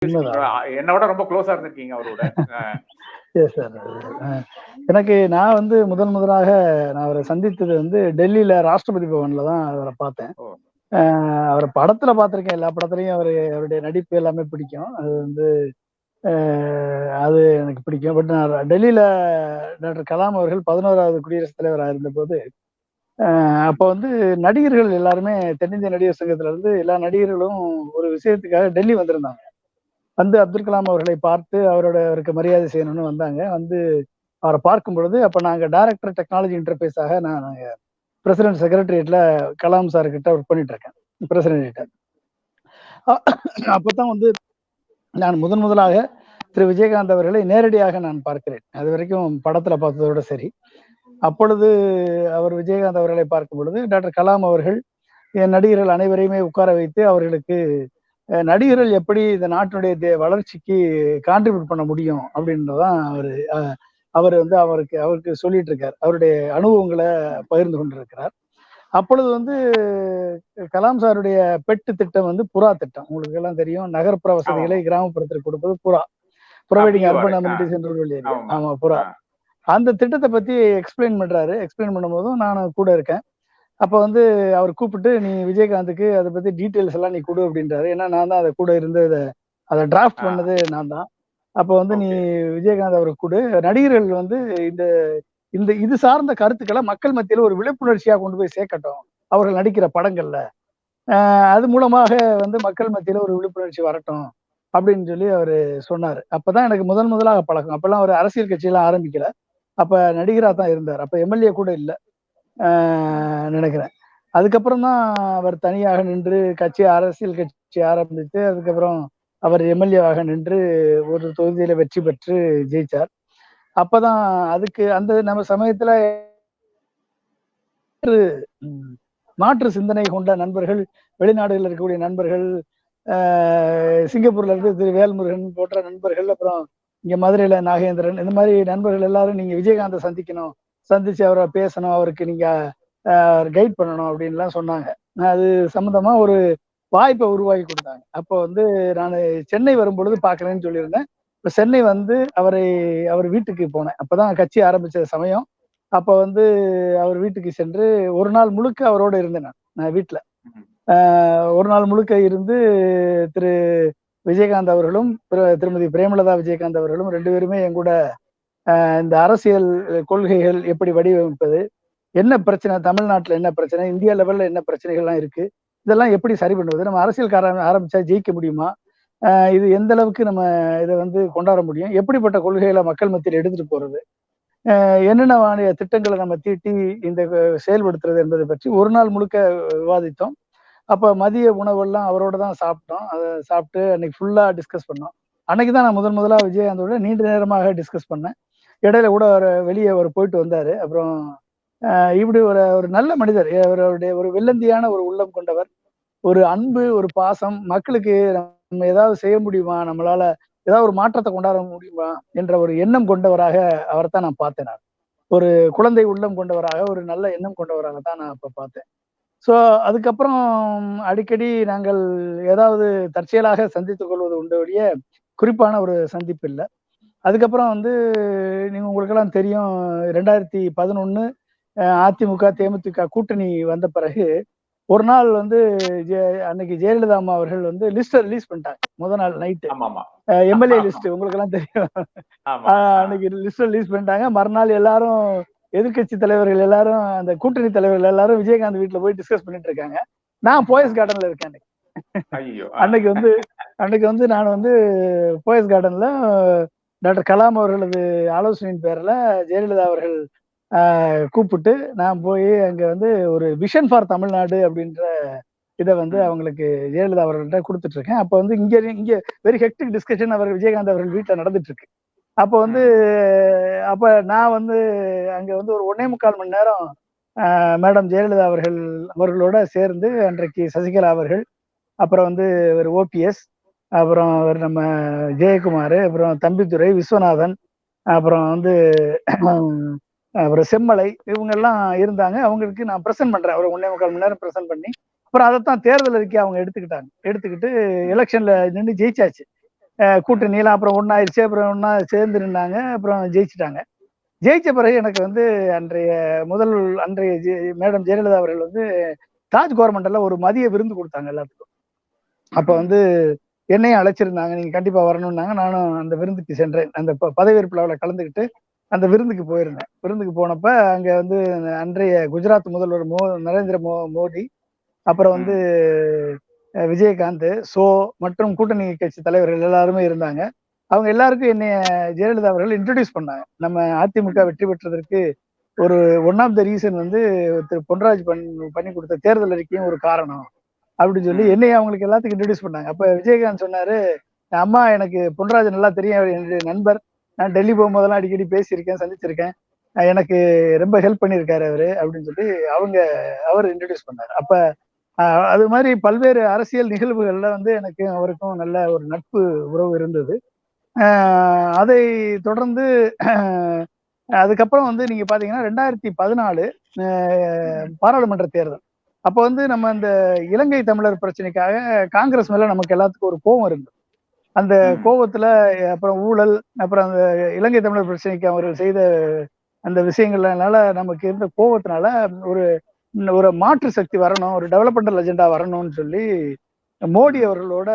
என்னோட ரொம்ப க்ளோஸா இருந்திருக்கீங்க அவரோட. எனக்கு நான் வந்து முதலாக நான் அவரை சந்தித்தது வந்து டெல்லியில ராஷ்டிரபதி பவன்ல தான் அவரை பார்த்தேன். அவரை படத்துல பார்த்திருக்கேன், எல்லா படத்துலயும் அவருடைய நடிப்பு எல்லாமே பிடிக்கும். அது வந்து அது எனக்கு பிடிக்கும். பட் நான் டெல்லியில டாக்டர் கலாம் அவர்கள் 11வது குடியரசுத் தலைவராக இருந்தபோது அப்போ வந்து நடிகர்கள் எல்லாருமே தென்னிந்திய நடிகர் சங்கத்துல இருந்து எல்லா நடிகர்களும் ஒரு விஷயத்துக்காக டெல்லி வந்திருந்தாங்க. வந்து அப்துல் கலாம் அவர்களை பார்த்து அவருக்கு மரியாதை செய்யணும்னு வந்தாங்க. வந்து அவரை பார்க்கும் பொழுது அப்ப நாங்க டைரக்டர் டெக்னாலஜி இன்டர்பேஸாக நாங்க பிரசிடென்ட் செக்ரட்டரியேட்ல கலாம் சார் கிட்ட ஒர்க் பண்ணிட்டு இருக்கேன், பிரசிடென்ட் கிட்ட. அப்பதான் வந்து நான் முதலாக திரு விஜயகாந்த் அவர்களை நேரடியாக நான் பார்க்கிறேன். அது வரைக்கும் படத்துல பார்த்ததோட சரி. அப்பொழுது அவர் விஜயகாந்த் அவர்களை பார்க்கும் பொழுது டாக்டர் கலாம் அவர்கள் நடிகர்கள் அனைவரையுமே உட்கார வைத்து அவர்களுக்கு நடிகர்கள் எப்படி இந்த நாட்டினுடைய வளர்ச்சிக்கு கான்ட்ரிபியூட் பண்ண முடியும் அப்படின்றதான் அவர் வந்து அவருக்கு சொல்லிட்டு இருக்கார். அவருடைய அனுபவங்களை பகிர்ந்து கொண்டிருக்கிறார். அப்பொழுது வந்து கலாம் சாருடைய பெட்டு திட்டம் வந்து புறா திட்டம். உங்களுக்கு எல்லாம் தெரியும், நகர்ப்புற வசதிகளை கிராமப்புறத்திற்கு கொடுப்பது புரோவைடிங் அர்பன் அம்யூனிட்டிஸ் என்று ஒரு ஏரியா. ஆமா, புறா. அந்த திட்டத்தை பத்தி எக்ஸ்பிளைன் பண்றாரு. எக்ஸ்பிளைன் பண்ணும்போதும் நான் கூட இருக்கேன். அப்ப வந்து அவர் கூப்பிட்டு, நீ விஜயகாந்துக்கு அதை பத்தி டீட்டெயில்ஸ் எல்லாம் நீ கொடு அப்படின்றாரு. ஏன்னா நான் தான் அதை கூட இருந்து அதை டிராஃப்ட் பண்ணது நான் தான். அப்ப வந்து நீ விஜயகாந்த் அவருக்கு கொடு, நடிகர்கள் வந்து இந்த இந்த இது சார்ந்த கருத்துக்களை மக்கள் மத்தியில ஒரு விழிப்புணர்ச்சியா கொண்டு போய் சேர்க்கட்டும் அவர்கள் நடிக்கிற படங்கள்ல. அது மூலமாக வந்து மக்கள் மத்தியில ஒரு விழிப்புணர்ச்சி வரட்டும் அப்படின்னு சொல்லி அவரு சொன்னாரு. அப்பதான் எனக்கு முதலாக பழக்கம். அப்பெல்லாம் ஒரு அரசியல் கட்சியெல்லாம் ஆரம்பிக்கல. அப்ப நடிகரா தான் இருந்தார். அப்ப எம்எல்ஏ கூட இல்லை நினைக்கிறேன். அதுக்கப்புறம் தான் அவர் தனியாக நின்று அரசியல் கட்சி ஆரம்பித்து அதுக்கப்புறம் அவர் எம்எல்ஏவாக நின்று ஒரு தொகுதியில வெற்றி பெற்று ஜெயிச்சார். அப்பதான் அதுக்கு அந்த நம்ம சமயத்துல மாற்று சிந்தனை கொண்ட நண்பர்கள், வெளிநாடுகளில் இருக்கக்கூடிய நண்பர்கள், சிங்கப்பூர்ல இருந்து திரு வேல்முருகன் போன்ற நண்பர்கள், அப்புறம் இங்க மதுரையில நாகேந்திரன், இந்த மாதிரி நண்பர்கள் எல்லாரும் நீங்க விஜயகாந்தை சந்திக்கணும், சந்திச்சு அவரை பேசணும், அவருக்கு நீங்க கைட் பண்ணணும் அப்படின்லாம் சொன்னாங்க. அது சம்பந்தமா ஒரு வாய்ப்பை உருவாக்கி கொடுத்தாங்க. அப்போ வந்து நான் சென்னை வரும்பொழுது பாக்குறேன்னு சொல்லியிருந்தேன். இப்ப சென்னை வந்து அவர் வீட்டுக்கு போனேன். அப்பதான் கட்சி ஆரம்பிச்ச சமயம். அப்ப வந்து அவர் வீட்டுக்கு சென்று ஒரு நாள் முழுக்க அவரோட இருந்தேன். நான் வீட்டுல ஒரு நாள் முழுக்க இருந்து திரு விஜயகாந்த் அவர்களும் திருமதி பிரேமலதா விஜயகாந்த் அவர்களும் 2 பேருமே என் கூட இந்த அரசியல் கொள்கைகள் எப்படி வடிவமைப்பது, என்ன பிரச்சனை, தமிழ்நாட்டுல என்ன பிரச்சனை, இந்தியா லெவல்ல என்ன பிரச்சனைகள்லாம் இருக்கு, இதெல்லாம் எப்படி சரி பண்ணுவது, நம்ம அரசியல்காரன் ஆரம்பிச்சா ஜெயிக்க முடியுமா, இது எந்த அளவுக்கு நம்ம இதை வந்து கொண்டாட முடியும், எப்படிப்பட்ட கொள்கைகளை மக்கள் மத்தியில் எடுத்துட்டு போறது, என்னென்ன திட்டங்களை நம்ம தீட்டி இந்த செயல்படுத்துறது என்பதை பற்றி ஒரு நாள் முழுக்க விவாதித்தோம். அப்ப மதிய உணவெல்லாம் அவரோட தான் சாப்பிட்டோம். அதை சாப்பிட்டு அன்னைக்கு ஃபுல்லா டிஸ்கஸ் பண்ணோம். அன்னைக்கு தான் நான் முதலாக விஜயகாந்தோட நீண்ட நேரமாக டிஸ்கஸ் பண்ணேன். இடையில கூட வெளியே அவர் போயிட்டு வந்தாரு. அப்புறம் இப்படி ஒரு நல்ல மனிதர், அவருடைய ஒரு வெள்ளந்தியான ஒரு உள்ளம் கொண்டவர், ஒரு அன்பு, ஒரு பாசம், மக்களுக்கு நம்ம ஏதாவது செய்ய முடியுமா, நம்மளால ஏதாவது ஒரு மாற்றத்தை கொண்டாட முடியுமா என்ற ஒரு எண்ணம் கொண்டவராக அவரைத்தான் நான் பார்த்தேன். நான் ஒரு குழந்தை உள்ளம் கொண்டவராக, ஒரு நல்ல எண்ணம் கொண்டவராக தான் நான் அப்ப பார்த்தேன். ஸோ அதுக்கப்புறம் அடிக்கடி நாங்கள் ஏதாவது தற்செயலாக சந்தித்துக் கொள்வது உண்டபடிய குறிப்பான ஒரு சந்திப்பு இல்லை. அதுக்கப்புறம் வந்து உங்களுக்கெல்லாம் தெரியும், 2011 அதிமுக தேமுதிக கூட்டணி வந்த பிறகு ஒரு நாள் வந்து அன்னைக்கு ஜெயலலிதா அம்மா அவர்கள் வந்து லிஸ்ட் ரிலீஸ் பண்ணிட்டாங்க. முதல் நாள் நைட்டு எம்எல்ஏ லிஸ்ட், உங்களுக்கு எல்லாம் தெரியும். அன்னைக்கு லிஸ்ட் ரிலீஸ் பண்ணிட்டாங்க. மறுநாள் எல்லாரும் எதிர்கட்சி தலைவர்கள் எல்லாரும், அந்த கூட்டணி தலைவர்கள் எல்லாரும் விஜயகாந்த் வீட்டுல போய் டிஸ்கஸ் பண்ணிட்டு இருக்காங்க. நான் போயஸ் கார்டன்ல இருக்கேன். அன்னைக்கு வந்து நான் வந்து போயஸ் கார்டன்ல டாக்டர் கலாம் அவர்களது ஆலோசனையின் பேர்ல ஜெயலலிதா அவர்கள் கூப்பிட்டு நான் போய் அங்க வந்து ஒரு விஷன் ஃபார் தமிழ்நாடு அப்படின்ற இதை வந்து அவங்களுக்கு ஜெயலலிதா அவர்கள்ட்ட கொடுத்துட்டு இருக்கேன். அப்ப வந்து இங்க வெரி ஹெக்டிக் டிஸ்கஷன் அவர் விஜயகாந்த் அவர்கள் வீட்டுல நடந்துட்டு இருக்கு. அப்ப வந்து நான் வந்து அங்க வந்து ஒரு 1.25 மணி நேரம் மேடம் ஜெயலலிதா அவர்களோட சேர்ந்து அன்றைக்கு சசிகலா அவர்கள், அப்புறம் வந்து ஒரு ஓபிஎஸ், அப்புறம் நம்ம ஜெயக்குமார், அப்புறம் தம்பிதுரை, விஸ்வநாதன், அப்புறம் வந்து அப்புறம் செம்மலை, இவங்க எல்லாம் இருந்தாங்க. அவங்களுக்கு நான் பிரசன்ட் பண்றேன், ஒரு 1.25 மணி நேரம் பிரசன்ட் பண்ணி, அப்புறம் அதைத்தான் தேர்தல் அறிக்கை அவங்க எடுத்துக்கிட்டு எலெக்ஷன்ல நின்று ஜெயிச்சாச்சு. கூட்டணியெல்லாம் அப்புறம் ஒன்னாயிருச்சு, அப்புறம் ஒன்னா சேர்ந்து நின்னாங்க, அப்புறம் ஜெயிச்சுட்டாங்க. ஜெயிச்ச பிறகு எனக்கு வந்து அன்றைய மேடம் ஜெயலலிதா அவர்கள் வந்து தாஜ் கவர்மெண்ட்ல ஒரு மதிய விருந்து கொடுத்தாங்க எல்லாத்துக்கும். அப்ப வந்து என்னையும் அழைச்சிருந்தாங்க, நீங்க கண்டிப்பா வரணும்னாங்க. நானும் அந்த விருந்துக்கு சென்றேன். அந்த பதவியேற்பு விழாவில் கலந்துக்கிட்டு அந்த விருந்துக்கு போயிருந்தேன். விருந்துக்கு போனப்ப அங்க வந்து அன்றைய குஜராத் முதல்வர் நரேந்திர மோடி, அப்புறம் வந்து விஜயகாந்த், மற்றும் கூட்டணி கட்சி தலைவர்கள் எல்லாருமே இருந்தாங்க. அவங்க எல்லாருக்கும் என்னைய ஜெயலலிதா அவர்கள் இன்ட்ரோடியூஸ் பண்ணாங்க. நம்ம அதிமுக வெற்றி பெற்றதற்கு ஒரு ஒன் ஆஃப் த ரீசன் வந்து திரு பொன்ராஜ் பண்ணி கொடுத்த தேர்தல் அறிக்கையும் ஒரு காரணம் அப்படின்னு சொல்லி என்னைய அவங்களுக்கு எல்லாத்துக்கும் இன்ட்ரோடியூஸ் பண்ணாங்க. அப்ப விஜயகாந்த் சொன்னாரு, அம்மா எனக்கு பொன்ராஜ் நல்லா தெரியும், என்னுடைய நண்பர், நான் டெல்லி போகும்போதெல்லாம் அடிக்கடி பேசியிருக்கேன், சந்திச்சிருக்கேன், எனக்கு ரொம்ப ஹெல்ப் பண்ணியிருக்காரு அவரு அப்படின்னு சொல்லி அவர் இன்ட்ரோடியூஸ் பண்ணாரு. அப்ப அது மாதிரி பல்வேறு அரசியல் நிகழ்வுகள்ல வந்து எனக்கு அவருக்கும் நல்ல ஒரு நட்பு உறவு இருந்தது. அதை தொடர்ந்து அதுக்கப்புறம் வந்து நீங்க பாத்தீங்கன்னா 2014 பாராளுமன்ற தேர்தல். அப்ப வந்து நம்ம இந்த இலங்கை தமிழர் பிரச்சனைக்காக காங்கிரஸ் மேல நமக்கு எல்லாத்துக்கும் ஒரு கோபம் இருக்கு. அந்த கோபத்துல அப்புறம் ஊழல், அப்புறம் அந்த இலங்கை தமிழர் பிரச்சனைக்கு அவர்கள் செய்த அந்த விஷயங்கள்னால நமக்கு இருந்த கோபத்தினால ஒரு ஒரு மாற்று சக்தி வரணும், ஒரு டெவலப்மெண்டல் அஜெண்டா வரணும்னு சொல்லி மோடி அவர்களோட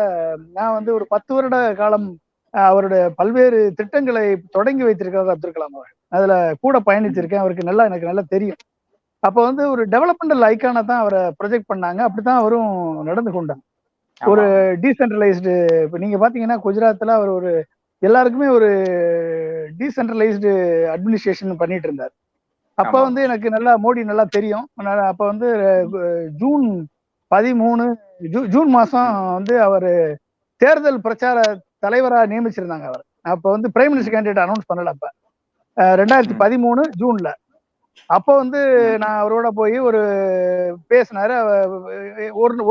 நான் வந்து ஒரு 10 வருட காலம் அவருடைய பல்வேறு திட்டங்களை தொடங்கி வைத்திருக்கிறார் அப்துல் கலாம் அவர். அதுல கூட பயணிச்சிருக்கேன், அவருக்கு எனக்கு நல்லா தெரியும். அப்ப வந்து ஒரு டெவலப்மெண்டல் ஐக்கான தான் அவரை ப்ரொஜெக்ட் பண்ணாங்க. அப்படித்தான் அவரும் நடந்து கொண்டாங்க. ஒரு டீசென்ட்ரலைஸ்டு, இப்ப நீங்க பாத்தீங்கன்னா குஜராத்ல அவர் ஒரு எல்லாருக்குமே ஒரு டீசென்ட்ரலைஸ்டு அட்மினிஸ்ட்ரேஷன் பண்ணிட்டு இருந்தார். அப்ப வந்து எனக்கு மோடி நல்லா தெரியும். அப்ப வந்து ஜூன் 13 ஜூன் மாசம் வந்து அவர் தேர்தல் பிரச்சார தலைவரா நியமிச்சிருந்தாங்க அவர். அப்ப வந்து பிரைம் மினிஸ்டர் கேண்டிடேட் அனௌன்ஸ் பண்ணல. அப்ப 2013 ஜூன்ல. அப்ப வந்து நான் அவரோட போய் ஒரு பேசினாரு.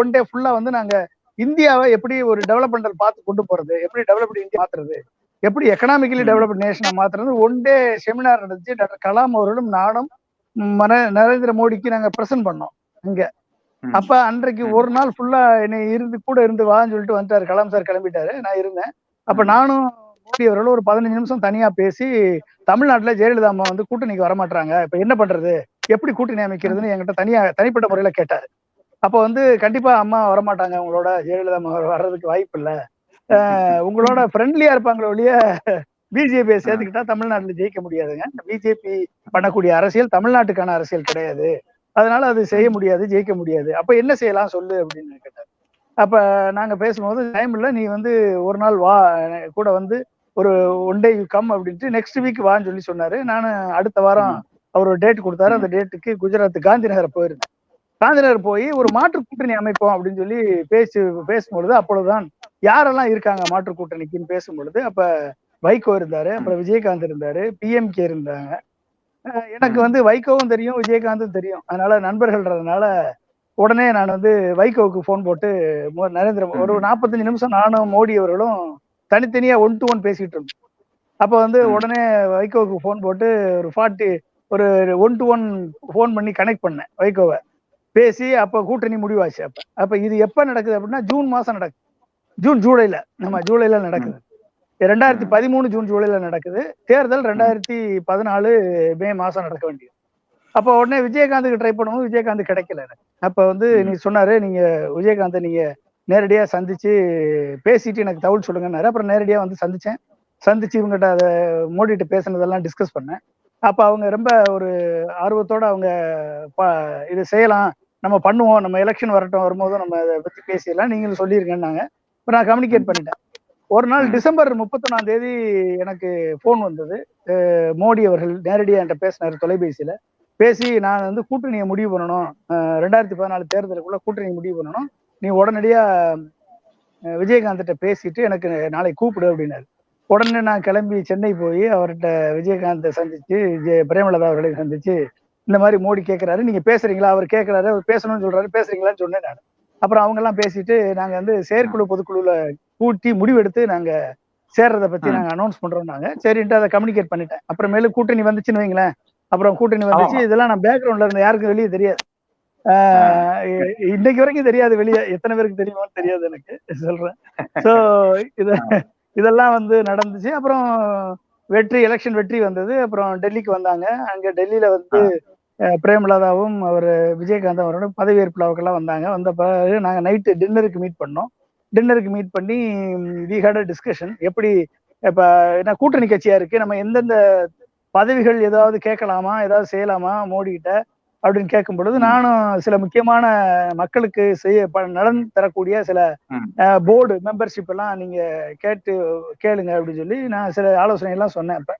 ஒன் டே ஃபுல்லா வந்து நாங்க இந்தியாவை எப்படி ஒரு டெவலப்மெண்டல் பார்த்து கொண்டு போறது, எப்படி டெவலப்டு இந்தியா மாத்துறது, எப்படி எக்கனாமிக்கலி டெவலப்டு நேஷனா மாத்துறது ஒன் டே செமினார் நடந்துச்சு. டாக்டர் கலாம் அவர்களும் நானும் நரேந்திர மோடிக்கு நாங்க பிரசன்ட் பண்ணோம் இங்க. அப்ப அன்றைக்கு ஒரு நாள் ஃபுல்லா என்னை கூட இருந்து வான்னு சொல்லிட்டு வந்துட்டாரு. கலாம் சார் கிளம்பிட்டாரு, நான் இருந்தேன். அப்ப நானும் மோடி அவர்களும் ஒரு 15 நிமிஷம் தனியா பேசி, தமிழ்நாட்டுல ஜெயலலிதா அம்மா வந்து கூட்டணிக்கு வரமாட்டாங்க, இப்ப என்ன பண்றது, எப்படி கூட்டணி அமைக்கிறதுன்னு என்கிட்ட தனிப்பட்ட முறையில கேட்டாரு. அப்ப வந்து கண்டிப்பா அம்மா வரமாட்டாங்க, உங்களோட ஜெயலலிதா அம்மா வர்றதுக்கு வாய்ப்பு இல்ல, உங்களோட ஃப்ரெண்ட்லியா இருப்பாங்களோ ஒழிய பிஜேபியை சேர்த்துக்கிட்டா தமிழ்நாட்டுல ஜெயிக்க முடியாதுங்க. பிஜேபி பண்ணக்கூடிய அரசியல் தமிழ்நாட்டுக்கான அரசியல் கிடையாது, அதனால அது செய்ய முடியாது, ஜெயிக்க முடியாது. அப்ப என்ன செய்யலாம் சொல்லு அப்படின்னு கேட்டார். அப்ப நாங்க பேசும்போது டைம் இல்ல, நீ வந்து ஒரு நாள் வா கூட வந்து ஒரு ஒன் டே யூ கம் அப்படின்ட்டு நெக்ஸ்ட் வீக் வான்னு சொல்லி சொன்னாரு. நான் அடுத்த வாரம் அவர் ஒரு டேட் கொடுத்தாரு. அந்த டேட்டுக்கு குஜராத் காந்தி நகர் போயிருந்தேன். காந்தி நகர் போய் ஒரு மாற்று கூட்டணி அமைப்போம் அப்படின்னு சொல்லி பேசும்பொழுது அப்பொழுதுதான் யாரெல்லாம் இருக்காங்க மாற்று கூட்டணிக்குன்னு பேசும்பொழுது அப்ப வைகோ இருந்தாரு, அப்புறம் விஜயகாந்த் இருந்தாரு, பிஎம்கே இருந்தாங்க. எனக்கு வந்து வைகோவும் தெரியும், விஜயகாந்தும் தெரியும். அதனால நண்பர்கள்ன்றதுனால உடனே நான் வந்து வைகோவுக்கு போன் போட்டு ஒரு 45 நிமிஷம் நானும் மோடி அவர்களும் தனித்தனியா 1 to 1 பேசிட்டு இருந்தோம். அப்ப வந்து உடனே வைகோவுக்கு போன் போட்டு ஒரு 1 to 1 போன் பண்ணி கனெக்ட் பண்ணேன் வைகோவை. பேசி அப்ப கூட்டணி முடிவாச்சு. அப்ப இது எப்ப நடக்குது அப்படின்னா ஜூன் மாசம் நடக்குது. ஜூலைல நடக்குது. 2013 ஜூன் ஜூலைல நடக்குது. தேர்தல் 2014 மே மாசம் நடக்க வேண்டியது. அப்ப உடனே விஜயகாந்துக்கு ட்ரை பண்ணுவோம், விஜயகாந்த் கிடைக்கல. அப்ப வந்து நீ சொன்னாரு, நீங்க விஜயகாந்தை நீங்க நேரடியா சந்திச்சு பேசிட்டு எனக்கு தகவல் சொல்லுங்கன்னாரு. அப்புறம் நேரடியா வந்து சந்திச்சு இவங்ககிட்ட அதை மோடிட்டு பேசுனதெல்லாம் டிஸ்கஸ் பண்ணேன். அப்ப அவங்க ரொம்ப ஒரு ஆர்வத்தோட அவங்க இது செய்யலாம், நம்ம பண்ணுவோம், நம்ம எலெக்ஷன் வரும்போது நம்ம அதை பத்தி பேசிடலாம், நீங்களும் சொல்லிருங்கன்னாங்க. இப்ப நான் கம்யூனிகேட் பண்ணிட்டேன். ஒரு நாள் டிசம்பர் 31 எனக்கு போன் வந்தது. மோடி அவர்கள் நேரடியா என்கிட்ட பேசினாரு தொலைபேசியில. பேசி நான் வந்து கூட்டணியை முடிவு பண்ணணும், 2014 தேர்தலுக்குள்ள கூட்டணி முடிவு பண்ணணும், நீ உடனடியா விஜயகாந்த் பேசிட்டு எனக்கு நாளைக்கு கூப்பிடு அப்படின்னாரு. உடனே நான் கிளம்பி சென்னை போய் அவர்கிட்ட விஜயகாந்தை சந்திச்சு பிரேமலதா அவர்களை சந்திச்சு இந்த மாதிரி மோடி கேட்கிறாரு, நீங்க பேசுறீங்களா, அவர் கேட்கிறாரு, அவர் பேசணும்னு சொல்றாரு, பேசுறீங்களான்னு சொன்னேன் நான். அப்புறம் அவங்க எல்லாம் பேசிட்டு நாங்க வந்து செயற்குழு பொதுக்குழுல கூட்டி முடிவெடுத்து நாங்க சேர்றதை பத்தி நாங்க அனௌன்ஸ் பண்றோம்னாங்க. சரின்ட்டு அதை கம்யூனிகேட் பண்ணிட்டேன். அப்புறமேலு கூட்டணி வந்துச்சுன்னு வைங்களேன். அப்புறம் கூட்டணி வந்துச்சு. இதெல்லாம் நான் பேக்ரவுண்ட்ல இருந்த யாருக்கும் வெளியே தெரியாது. இன்னைக்கு வரைக்கும் தெரியாது வெளியே, எத்தனை பேருக்கு தெரியுமான்னு தெரியாது எனக்கு சொல்றேன். சோ இதெல்லாம் வந்து நடந்துச்சு. அப்புறம் எலெக்ஷன் வெற்றி வந்தது. அப்புறம் டெல்லிக்கு வந்தாங்க. அங்க டெல்லியில வந்து பிரேமலதாவும் அவர் விஜயகாந்த் அவரோட பதவியேற்பு விழாவுக்கெல்லாம் வந்தாங்க. வந்த பிறகு நாங்க நைட்டு டின்னருக்கு மீட் பண்ணோம். டின்னருக்கு மீட் பண்ணி வி ஹேட் அ டிஸ்கஷன். எப்படி இப்ப என்ன கூட்டணி கட்சியா இருக்கு, நம்ம எந்தெந்த பதவிகள் ஏதாவது கேட்கலாமா, ஏதாவது செய்யலாமா மோடி கிட்ட அப்படின்னு கேட்கும் பொழுது, நானும் சில முக்கியமான மக்களுக்கு நலன் தரக்கூடிய சில போர்டு மெம்பர்ஷிப் எல்லாம் நீங்க கேளுங்க அப்படின்னு சொல்லி நான் சில ஆலோசனை எல்லாம் சொன்னேன். இப்ப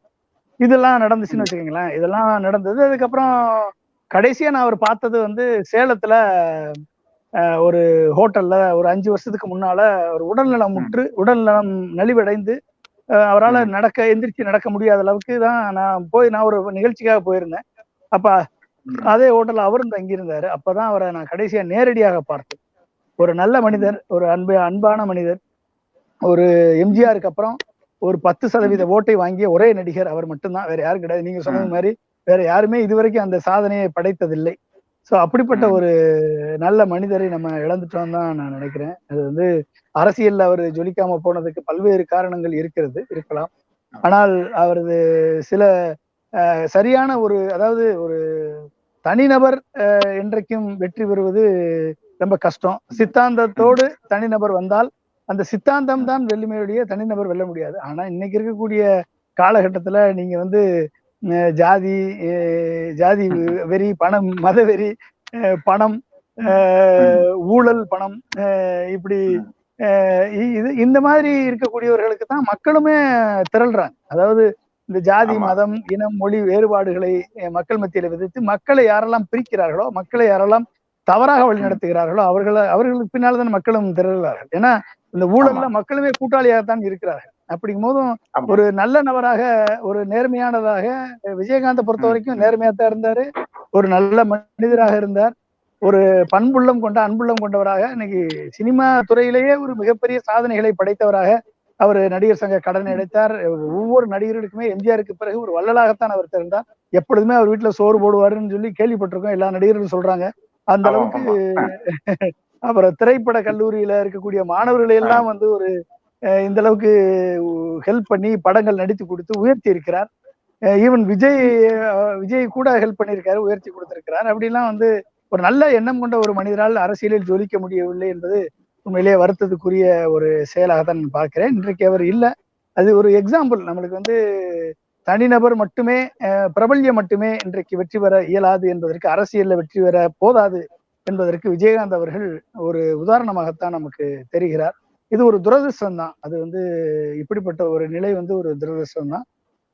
இதெல்லாம் நடந்துச்சுன்னு வச்சுக்கோங்களேன். இதெல்லாம் நடந்தது. அதுக்கப்புறம் கடைசியா நான் அவர் பார்த்தது வந்து சேலத்துல ஒரு ஹோட்டல்ல ஒரு 5 வருஷத்துக்கு முன்னால ஒரு உடல்நலம் நலிவடைந்து அவரால் எந்திரிச்சு நடக்க முடியாத அளவுக்கு தான் நான் ஒரு நிகழ்ச்சிக்காக போயிருந்தேன். அப்ப அதே ஹோட்டல்ல அவரும் தங்கியிருந்தாரு. அப்பதான் அவரை நான் கடைசியா நேரடியாக பார்த்தேன். ஒரு நல்ல மனிதர், ஒரு அன்பான மனிதர். ஒரு எம்ஜிஆருக்கு அப்புறம் ஒரு 10% ஓட்டை வாங்கிய ஒரே நடிகர் அவர் மட்டும்தான், வேற யாரும் கிடையாது. நீங்க சொன்னது மாதிரி வேற யாருமே இதுவரைக்கும் அந்த சாதனையை படைத்ததில்லை. சோ அப்படிப்பட்ட ஒரு நல்ல மனிதரை நம்ம இழந்துட்டோம் தான் நான் நினைக்கிறேன். அது வந்து அரசியல்ல அவர் ஜொலிக்காம போனதுக்கு பல்வேறு காரணங்கள் இருக்கலாம். ஆனால் அவரது சில சரியான அதாவது ஒரு தனிநபர் என்றைக்கும் வெற்றி பெறுவது ரொம்ப கஷ்டம். சித்தாந்தத்தோடு தனிநபர் வந்தால் அந்த சித்தாந்தம் தான் வெல்லுமையுடைய தனிநபர் வெல்ல முடியாது. ஆனா இன்னைக்கு இருக்கக்கூடிய காலகட்டத்துல நீங்க வந்து ஜாதி வெறி, பணம், மத வெறி, பணம், ஊழல் பணம், இப்படி இந்த மாதிரி இருக்கக்கூடியவர்களுக்கு தான் மக்களுமே திரள்றாங்க. அதாவது இந்த ஜாதி, மதம், இனம், மொழி வேறுபாடுகளை மக்கள் மத்தியில விதித்து மக்களை யாரெல்லாம் பிரிக்கிறார்களோ, மக்களை யாரெல்லாம் தவறாக வழி நடத்துகிறார்களோ அவர்களுக்கு பின்னால்தான் மக்களும் திரள்கிறார்கள். ஏன்னா இந்த ஊழல்ல மக்களுமே கூட்டாளியாகத்தான் இருக்கிறார்கள். அப்படிங்கும் போதும் ஒரு நல்ல நபராக, ஒரு நேர்மையானதாக விஜயகாந்தை பொறுத்த வரைக்கும் நேர்மையாத்தான் இருந்தாரு. ஒரு நல்ல மனிதராக இருந்தார். ஒரு அன்புள்ளம் கொண்டவராக இன்னைக்கு சினிமா துறையிலேயே ஒரு மிகப்பெரிய சாதனைகளை படைத்தவராக அவர் நடிகர் சங்க கடன் அடைத்தார். ஒவ்வொரு நடிகர்களுக்குமே எம்ஜிஆருக்கு பிறகு ஒரு வள்ளலாகத்தான் அவர் தெரிந்தார். எப்பொழுதுமே அவர் வீட்டுல சோறு போடுவாருன்னு சொல்லி கேள்விப்பட்டிருக்கோம். எல்லா நடிகர்களும் சொல்றாங்க. அந்த அளவுக்கு அப்புறம் திரைப்பட கல்லூரியில இருக்கக்கூடிய மாணவர்களை எல்லாம் வந்து ஒரு இந்த அளவுக்கு ஹெல்ப் பண்ணி படங்கள் நடித்து கொடுத்து உயர்த்தி இருக்கிறார். ஈவன் விஜய் கூட ஹெல்ப் பண்ணியிருக்காரு, உயர்த்தி கொடுத்திருக்கிறார். அப்படிலாம் வந்து ஒரு நல்ல எண்ணம் கொண்ட ஒரு மனிதரால் அரசியலில் ஜொலிக்க முடியவில்லை என்பது உண்மையிலேயே வருத்தத்துக்குரிய ஒரு செயலாகத்தான் நான் பார்க்கிறேன். இன்றைக்கு அவர் இல்லை. அது ஒரு எக்ஸாம்பிள். நம்மளுக்கு வந்து தனிநபர் மட்டுமே, பிரபல்யம் மட்டுமே இன்றைக்கு வெற்றி பெற இயலாது என்பதற்கு, அரசியல்ல வெற்றி பெற போதாது என்பதற்கு விஜயகாந்த் அவர்கள் ஒரு உதாரணமாகத்தான் நமக்கு தெரிகிறார். இது ஒரு துரதிருஷ்டம் தான். அது வந்து இப்படிப்பட்ட ஒரு நிலை வந்து ஒரு துரதிருஷ்டம் தான்.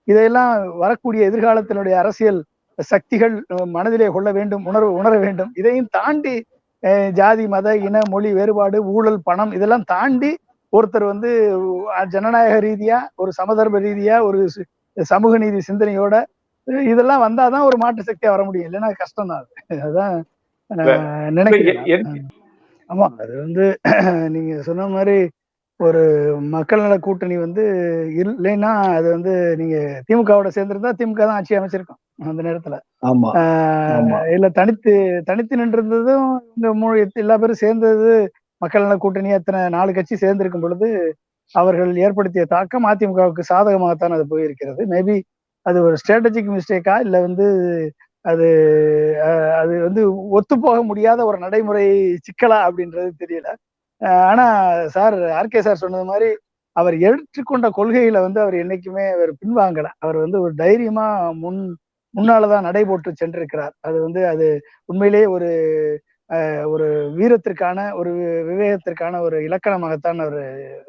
இதையெல்லாம் வரக்கூடிய எதிர்காலத்தினுடைய அரசியல் சக்திகள் மனதிலே கொள்ள வேண்டும், உணர வேண்டும். இதையும் தாண்டி ஜாதி, மத, இன, மொழி வேறுபாடு, ஊழல், பணம் இதெல்லாம் தாண்டி ஒருத்தர் வந்து ஜனநாயக ரீதியா, ஒரு சமதர்ம ரீதியா, ஒரு சமூக நீதி சிந்தனையோட இதெல்லாம் வந்தாதான் ஒரு மாற்று சக்தியா வர முடியும். இல்லைன்னா கஷ்டம் தான். அதுதான் நினைக்கிறேன். ஆமா, அது வந்து நீங்க சொன்ன மாதிரி ஒரு மக்கள் நல கூட்டணி வந்து இல்லைன்னா அது வந்து நீங்க திமுகவோட சேர்ந்திருந்தா திமுக தான் ஆட்சி அமைச்சிருக்கோம் அந்த நேரத்துல. இல்ல தனித்து நின்றிருந்ததும் இந்த எல்லா பேரும் சேர்ந்தது மக்கள் நல கூட்டணி எத்தனை 4 கட்சி சேர்ந்திருக்கும் பொழுது அவர்கள் ஏற்படுத்திய தாக்கம் அதிமுகவுக்கு சாதகமாகத்தான் அது போயிருக்கிறது. மேபி அது ஒரு ஸ்ட்ராட்டஜிக் மிஸ்டேக்கா இல்ல வந்து அது அது வந்து ஒத்து போக முடியாத ஒரு நடைமுறை சிக்கலா அப்படின்றது தெரியல. ஆனா சார் ஆர்கே சார் சொன்னது மாதிரி அவர் ஏற்றுக்கொண்ட கொள்கையில வந்து அவர் என்னைக்குமே அவர் பின்வாங்கல. அவர் வந்து ஒரு தைரியமா முன்னாலதான் நடை போட்டு சென்றிருக்கிறார். அது வந்து அது உண்மையிலேயே ஒரு வீரத்திற்கான, ஒரு விவேகத்திற்கான ஒரு இலக்கணமாகத்தான் அவர்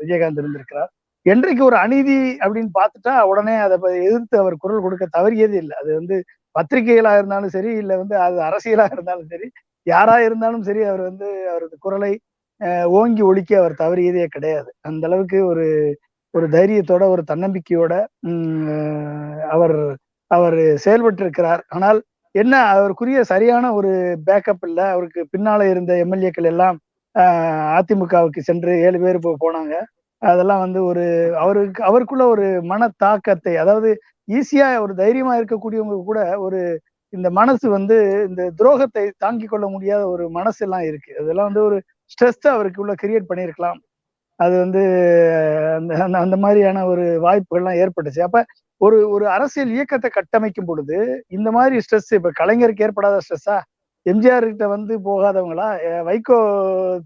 விஜயகாந்த் இருந்திருக்கிறார். என்றைக்கு ஒரு அநீதி அப்படின்னு பார்த்துட்டா உடனே அதை எதிர்த்து அவர் குரல் கொடுக்க தவறியது இல்லை. அது வந்து பத்திரிகைகளா இருந்தாலும் சரி, இல்ல வந்து அது அரசியலாக இருந்தாலும் சரி, யாரா இருந்தாலும் சரி, அவர் வந்து அவரது குரலை ஓங்கி ஒழிக்க அவர் தவறியதே கிடையாது. அந்த அளவுக்கு ஒரு தைரியத்தோட, ஒரு தன்னம்பிக்கையோட அவர் அவர் செயல்பட்டு இருக்கிறார். ஆனால் என்ன, அவருக்குரிய சரியான ஒரு பேக்கப் இல்லை. அவருக்கு பின்னால இருந்த எம்எல்ஏக்கள் எல்லாம் அதிமுகவுக்கு சென்று 7 பேர் போனாங்க. அதெல்லாம் வந்து அவருக்குள்ள ஒரு மன தாக்கத்தை, அதாவது ஈஸியா ஒரு தைரியமா இருக்கக்கூடியவங்க கூட இந்த மனசு வந்து இந்த துரோகத்தை தாங்கிக் கொள்ள முடியாத ஒரு மனசு எல்லாம் இருக்கு. அதெல்லாம் வந்து ஒரு ஸ்ட்ரெஸ் அவருக்குள்ள கிரியேட் பண்ணியிருக்கலாம். அது வந்து அந்த அந்த அந்த மாதிரியான ஒரு வாய்ப்புகள்லாம் ஏற்பட்டுச்சு. அப்ப ஒரு ஒரு அரசியல் இயக்கத்தை கட்டமைக்கும் பொழுது இந்த மாதிரி ஸ்ட்ரெஸ் இப்ப கலைஞருக்கு ஏற்படாத ஸ்ட்ரெஸ்ஸா? எம்ஜிஆர் கிட்ட வந்து போகாதவங்களா? வைகோ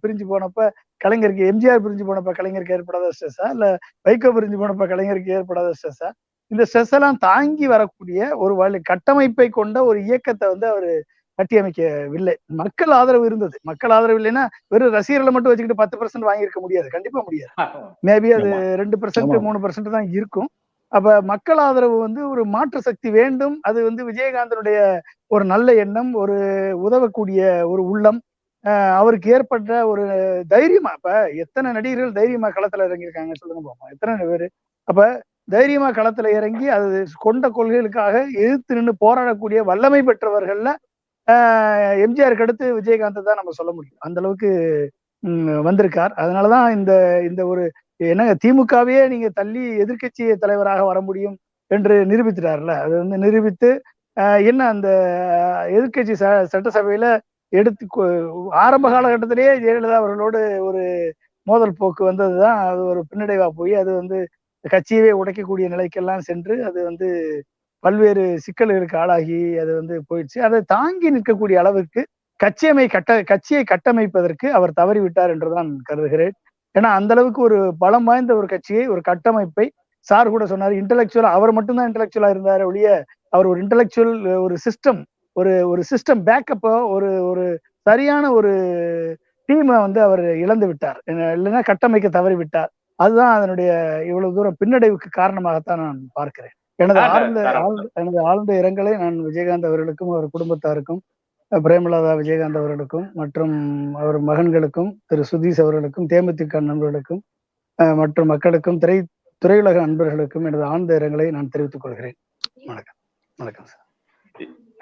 பிரிஞ்சு போனப்ப கலைஞருக்கு எம்ஜிஆர் பிரிஞ்சு போனப்ப கலைஞருக்கு ஏற்படாத ஸ்ட்ரெஸ்ஸா? இல்ல வைகோ பிரிஞ்சு போனப்ப கலைஞருக்கு ஏற்படாத ஸ்ட்ரெஸ்ஸா? இந்த ஸ்ட்ரெஸ் எல்லாம் தாங்கி வரக்கூடிய ஒரு கட்டமைப்பை கொண்ட ஒரு இயக்கத்தை வந்து அவரு கட்டியமைக்கவில்லை. மக்கள் ஆதரவு இருந்தது. மக்கள் ஆதரவு இல்லைன்னா வெறும் ரசிகர்களை மட்டும் வச்சுக்கிட்டு 10% வாங்கியிருக்க முடியாது. கண்டிப்பா முடியாது. மேபி அது 2% 3% தான் இருக்கும். அப்ப மக்கள் ஆதரவு வந்து ஒரு மாற்று சக்தி வேண்டும். அது வந்து விஜயகாந்தனுடைய ஒரு நல்ல எண்ணம், ஒரு உதவக்கூடிய ஒரு உள்ளம், அவருக்கு ஏற்பட்ட ஒரு தைரியமா இப்ப எத்தனை நடிகர்கள் தைரியமா களத்துல இறங்கியிருக்காங்க சொல்லுங்க பாப்போம். எத்தனை பேரு? அப்ப தைரியமா களத்துல இறங்கி அது கொண்ட கொள்கைகளுக்காக எதிர்த்து நின்று போராடக்கூடிய வல்லமை பெற்றவர்கள்ல எம்ஜிஆருக்கு அடுத்து விஜயகாந்த் தான் நம்ம சொல்ல முடியும். அந்த அளவுக்கு வந்திருக்கார். அதனாலதான் இந்த இந்த ஒரு என்னங்க திமுகவையே நீங்க தள்ளி எதிர்க்கட்சி தலைவராக வர முடியும் என்று நிரூபித்துட்டார்ல. அது வந்து நிரூபித்து என்ன அந்த எதிர்க்கட்சி சட்டசபையில எடுத்து ஆரம்ப காலகட்டத்திலேயே ஜெயலலிதா அவர்களோடு ஒரு மோதல் போக்கு வந்ததுதான் அது ஒரு பின்னடைவா போய் அது வந்து கட்சியவே உடைக்கக்கூடிய நிலைக்கெல்லாம் சென்று அது வந்து பல்வேறு சிக்கல்களுக்கு ஆளாகி அது வந்து போயிடுச்சு. அதை தாங்கி நிற்கக்கூடிய அளவுக்கு கட்சியை கட்டமைப்பதற்கு அவர் தவறிவிட்டார் என்றுதான் கருதுகிறேன். ஏன்னா அந்த அளவுக்கு ஒரு பலம் வாய்ந்த ஒரு கட்சியை, ஒரு கட்டமைப்பை சார் கூட சொன்னாரு இன்டலெக்சுவலா அவர் மட்டும்தான் இன்டலெக்சுவலா இருந்தாரு ஒழிய அவர் ஒரு இன்டலெக்சுவல் ஒரு சிஸ்டம் ஒரு சிஸ்டம் பேக்கப்போ ஒரு ஒரு சரியான ஒரு டீமை வந்து அவர் இழந்து விட்டார். இல்லைன்னா கட்டமைக்க தவறி விட்டார். அதுதான் அதனுடைய இவ்வளவு தூரம் பின்னடைவுக்கு காரணமாகத்தான் நான் பார்க்கிறேன். எனது ஆழ்ந்த இரங்கலை நான் விஜயகாந்த் அவர்களுக்கும் அவர் குடும்பத்தாருக்கும் பிரேமலதா விஜயகாந்த் அவர்களுக்கும் மற்றும் அவர் மகன்களுக்கும் திரு சுதீஷ் அவர்களுக்கும் தேமுதிக நண்பர்களுக்கும் மற்றும் மக்களுக்கும் திரையுலக நண்பர்களுக்கும் எனது ஆழ்ந்த இரங்கலை நான் தெரிவித்துக் கொள்கிறேன். வணக்கம். வணக்கம் சார்.